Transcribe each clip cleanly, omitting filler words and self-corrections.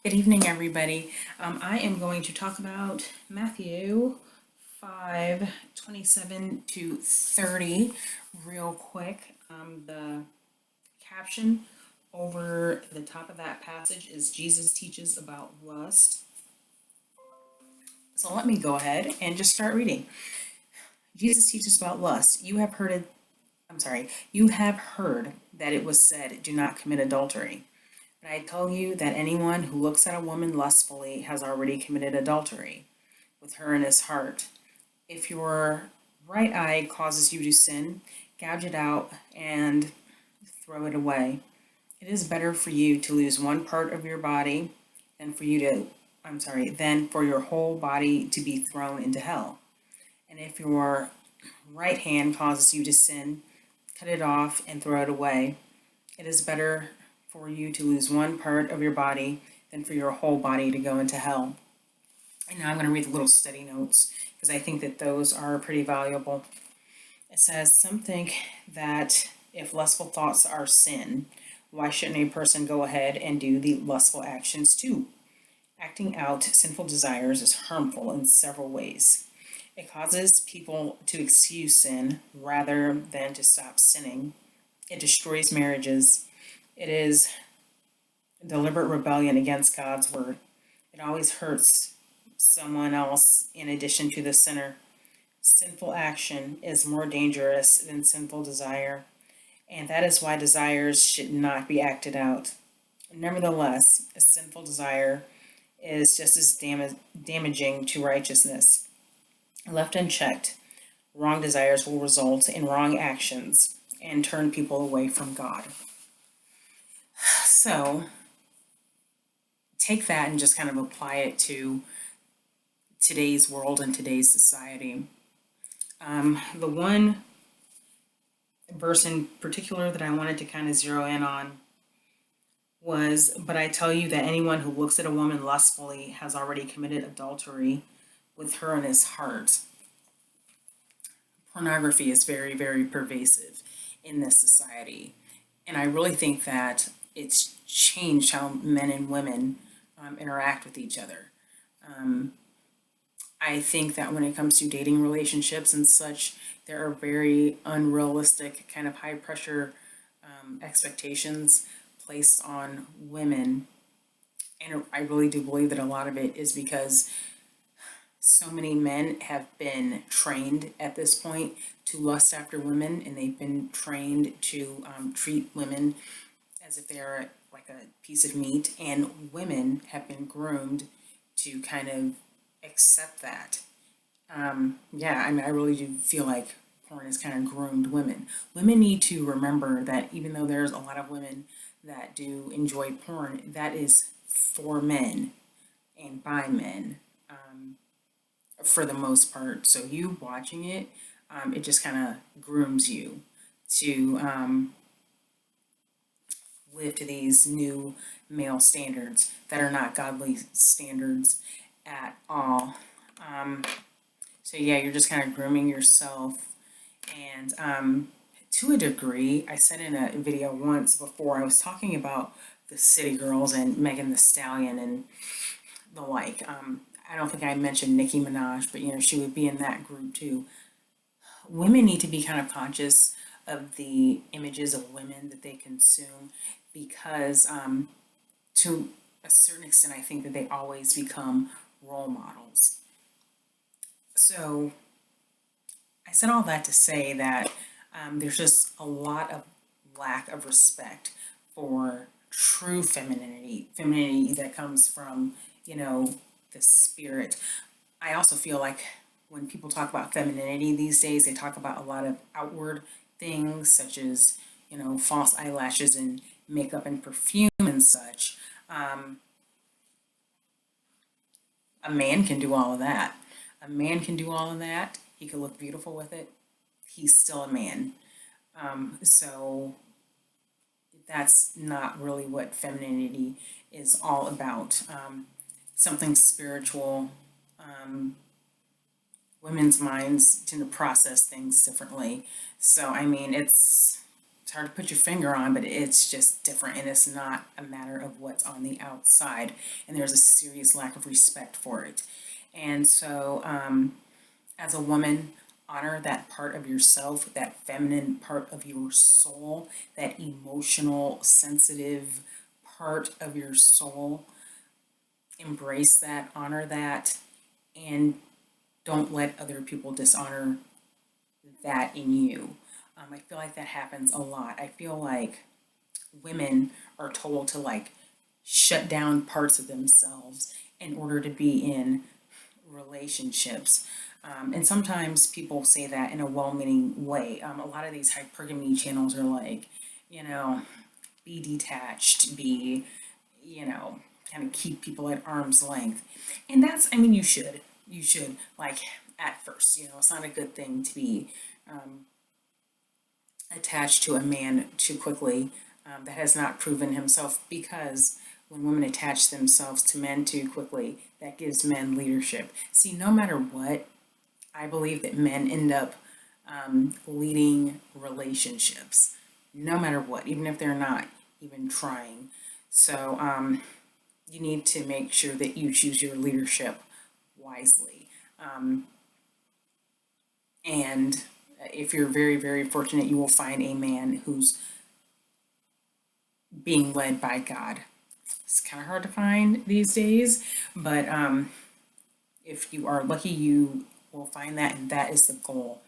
Good evening, everybody. I am going to talk about Matthew 5:27 to 30 real quick. The caption over the top of that passage is Jesus teaches about lust. So let me go ahead and just start reading. Jesus teaches about lust. You have heard that it was said, do not commit adultery. But I tell you that anyone who looks at a woman lustfully has already committed adultery with her in his heart. If your right eye causes you to sin, gouge it out and throw it away. It is better for you to lose one part of your body than for your whole body to be thrown into hell. And if your right hand causes you to sin, cut it off and throw it away. It is better for you to lose one part of your body than for your whole body to go into hell. And now I'm going to read the little study notes because I think that those are pretty valuable. It says, some think that if lustful thoughts are sin, why shouldn't a person go ahead and do the lustful actions too? Acting out sinful desires is harmful in several ways. It causes people to excuse sin rather than to stop sinning. It destroys marriages. It is deliberate rebellion against God's word. It always hurts someone else in addition to the sinner. Sinful action is more dangerous than sinful desire, and that is why desires should not be acted out. Nevertheless, a sinful desire is just as damaging to righteousness. Left unchecked, wrong desires will result in wrong actions and turn people away from God. So, take that and just kind of apply it to today's world and today's society. The one verse in particular that I wanted to kind of zero in on was, but I tell you that anyone who looks at a woman lustfully has already committed adultery with her in his heart. Pornography is very, very pervasive in this society. And I really think that it's changed how men and women interact with each other. I think that when it comes to dating relationships and such, there are very unrealistic, kind of high pressure expectations placed on women. And I really do believe that a lot of it is because so many men have been trained at this point to lust after women, and they've been trained to treat women as if they are like a piece of meat, and women have been groomed to kind of accept that. Yeah, I mean, I really do feel like porn has kind of groomed women. Women need to remember that even though there's a lot of women that do enjoy porn, that is for men and by men for the most part. So you watching it, it just kind of grooms you to live to these new male standards that are not godly standards at all. So yeah, you're just kind of grooming yourself, and to a degree, I said in a video once before, I was talking about the City Girls and Megan Thee Stallion and the like. I don't think I mentioned Nicki Minaj, but she would be in that group too. Women need to be kind of conscious of the images of women that they consume because, to a certain extent, I think that they always become role models. So, I said all that to say that there's just a lot of lack of respect for true femininity that comes from, the spirit. I also feel like when people talk about femininity these days, they talk about a lot of outward things such as, false eyelashes and makeup and perfume and such. A man can do all of that. A man can do all of that. He can look beautiful with it. He's still a man. So that's not really what femininity is all about. Something spiritual. Women's minds tend to process things differently. So, I mean, it's it's hard to put your finger on, but it's just different, and it's not a matter of what's on the outside. And there's a serious lack of respect for it. And so, as a woman, honor that part of yourself, that feminine part of your soul, that emotional, sensitive part of your soul. Embrace that, honor that, and don't let other people dishonor that in you. I feel like that happens a lot. I feel like women are told to like shut down parts of themselves in order to be in relationships. And sometimes people say that in a well meaning way. A lot of these hypergamy channels are like, you know, be detached, be, you know, kind of keep people at arm's length. And that's, I mean, you should, like, at first, it's not a good thing to be attached to a man too quickly that has not proven himself, because when women attach themselves to men too quickly, that gives men leadership. See, no matter what, I believe that men end up leading relationships, no matter what, even if they're not even trying. So you need to make sure that you choose your leadership wisely. And if you're very, very fortunate, you will find a man who's being led by God. It's kind of hard to find these days, but if you are lucky, you will find that, and that is the goal.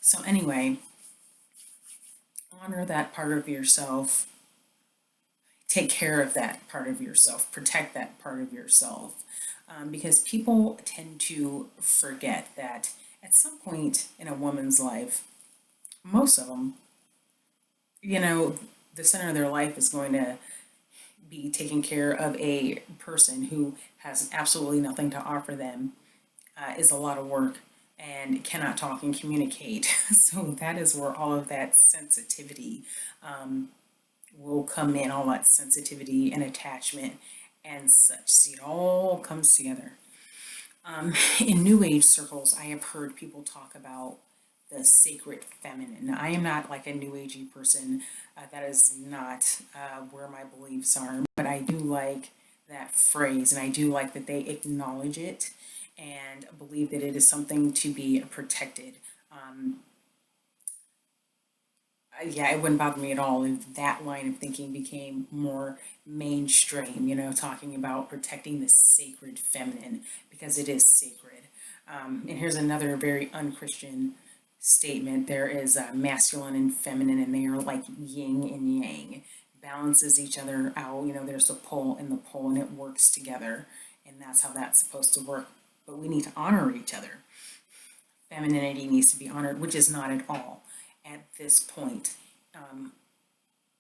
So, anyway, honor that part of yourself, take care of that part of yourself, protect that part of yourself, because people tend to forget that at some point in a woman's life, most of them, the center of their life is going to be taking care of a person who has absolutely nothing to offer them, is a lot of work, and cannot talk and communicate. So that is where all of that sensitivity will come in, all that sensitivity and attachment and such. See, it all comes together. In New Age circles, I have heard people talk about the sacred feminine. Now, I am not like a New Agey person. That is not where my beliefs are. But I do like that phrase, and I do like that they acknowledge it and believe that it is something to be protected. Yeah, it wouldn't bother me at all if that line of thinking became more mainstream, talking about protecting the sacred feminine, because it is sacred. And here's another very unchristian statement. There is masculine and feminine, and they are like yin and yang, balances each other out. There's the pull and the pull, and it works together. And that's how that's supposed to work. But we need to honor each other. Femininity needs to be honored, which is not at all at this point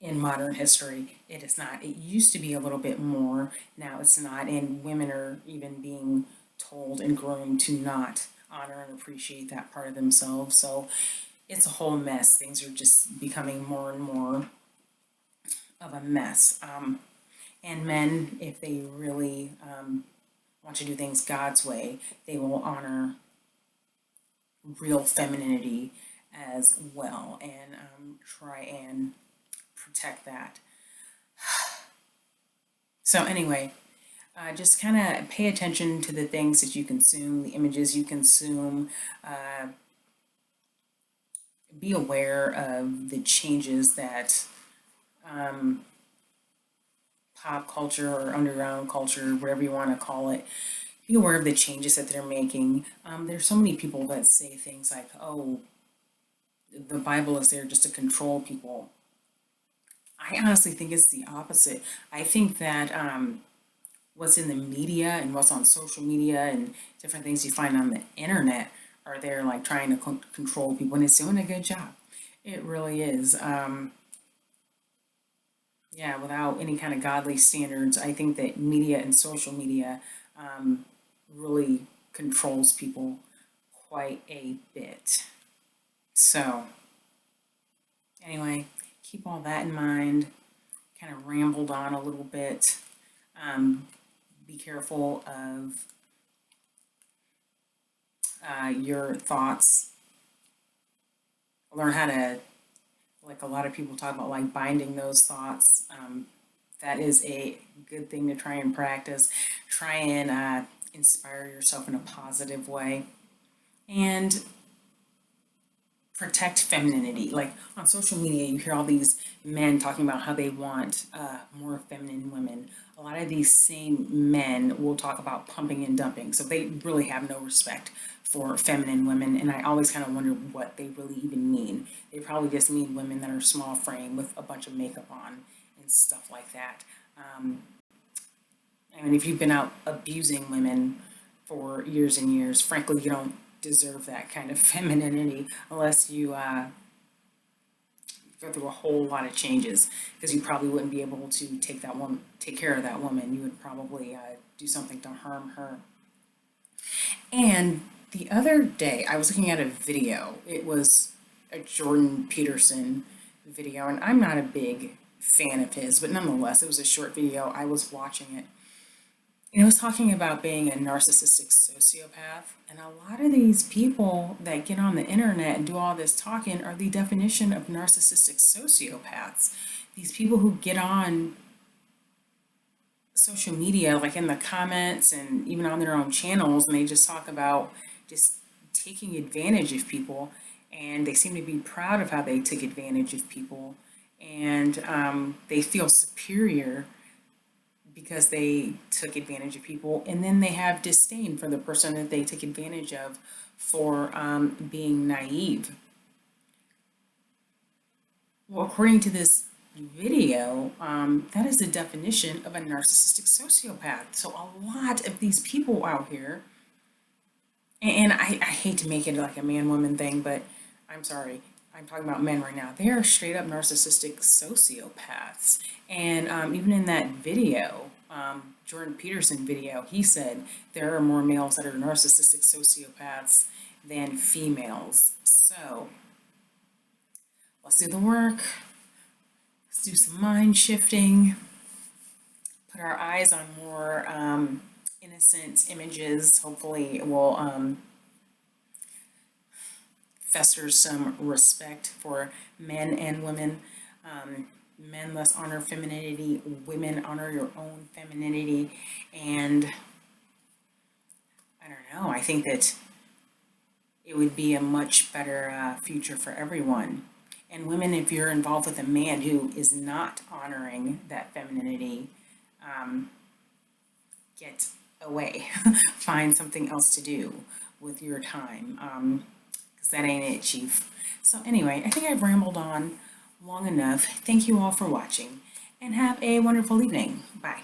in modern history. It is not. It used to be a little bit more. Now it's not, and women are even being told and groomed to not honor and appreciate that part of themselves. So it's a whole mess. Things are just becoming more and more of a mess. And men, if they really want to do things God's way, they will honor real femininity as well, and try and protect that. So anyway, just kind of pay attention to the things that you consume, the images you consume. Be aware of the changes that pop culture or underground culture, whatever you want to call it, be aware of the changes that they're making. There's so many people that say things like, oh, the Bible is there just to control people. I honestly think it's the opposite. I think that what's in the media and what's on social media and different things you find on the internet are there like trying to control people, and it's doing a good job. It really is. Yeah, without any kind of godly standards, I think that media and social media really controls people quite a bit. So, anyway, keep all that in mind. Kind of rambled on a little bit. Be careful of your thoughts. Learn how to like a lot of people talk about, like binding those thoughts. That is a good thing to try and practice. Try and inspire yourself in a positive way. And protect femininity. Like on social media, you hear all these men talking about how they want more feminine women. A lot of these same men will talk about pumping and dumping. So they really have no respect for feminine women. And I always kind of wonder what they really even mean. They probably just mean women that are small frame with a bunch of makeup on and stuff like that. I mean, if you've been out abusing women for years and years, frankly, you don't deserve that kind of femininity unless you go through a whole lot of changes, because you probably wouldn't be able to take care of that woman. You would probably do something to harm her. And the other day, I was looking at a video. It was a Jordan Peterson video, and I'm not a big fan of his, but nonetheless, it was a short video. I was watching it. And it was talking about being a narcissistic sociopath. And a lot of these people that get on the internet and do all this talking are the definition of narcissistic sociopaths. These people who get on social media, like in the comments and even on their own channels, and they just talk about just taking advantage of people. And they seem to be proud of how they took advantage of people. And they feel superior because they took advantage of people, and then they have disdain for the person that they took advantage of for being naive. Well, according to this video, that is the definition of a narcissistic sociopath. So a lot of these people out here, and I hate to make it like a man-woman thing, but I'm sorry, I'm talking about men right now. They are straight up narcissistic sociopaths. And even in that video, Jordan Peterson video, he said there are more males that are narcissistic sociopaths than females. So let's do the work. Let's do some mind shifting. Put our eyes on more innocent images. Hopefully it will fester some respect for men and women. Men, let's honor femininity. Women, honor your own femininity. And I don't know, I think that it would be a much better future for everyone. And women, if you're involved with a man who is not honoring that femininity, get away. Find something else to do with your time. Because that ain't it, Chief. So anyway, I think I've rambled on long enough. Thank you all for watching, and have a wonderful evening. Bye.